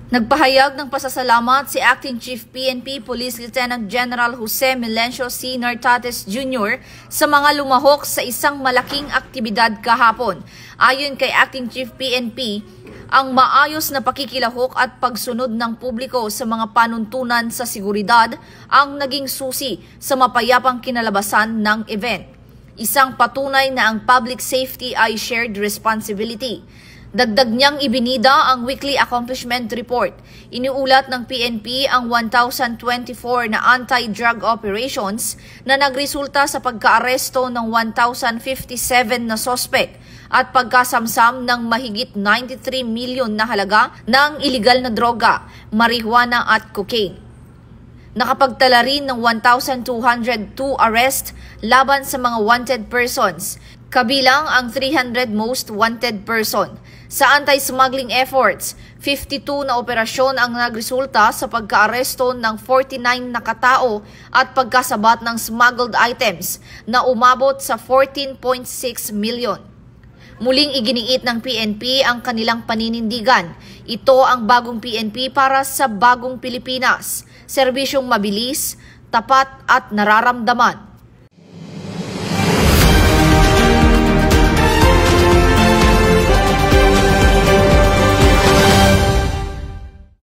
Nagpahayag ng pasasalamat si Acting Chief PNP Police Lieutenant General Jose Melencio C. Nartates Jr. sa mga lumahok sa isang malaking aktibidad kahapon. Ayon kay Acting Chief PNP, ang maayos na pakikilahok at pagsunod ng publiko sa mga panuntunan sa seguridad ang naging susi sa mapayapang kinalabasan ng event. Isang patunay na ang public safety ay shared responsibility. Dagdag niyang ibinida ang Weekly Accomplishment Report. Iniulat ng PNP ang 1,024 na anti-drug operations na nagresulta sa pagkaaresto ng 1,057 na sospek at pagkasamsam ng mahigit 93 milyon na halaga ng iligal na droga, marijuana at cocaine. Nakapagtala rin ng 1,202 arrest laban sa mga wanted persons, kabilang ang 300 most wanted person. Sa anti-smuggling efforts, 52 na operasyon ang nagresulta sa pagkaaresto ng 49 na katao at pagkasabat ng smuggled items na umabot sa 14.6 milyon. Muling iginiit ng PNP ang kanilang paninindigan. Ito ang bagong PNP para sa bagong Pilipinas. Serbisyong mabilis, tapat at nararamdaman.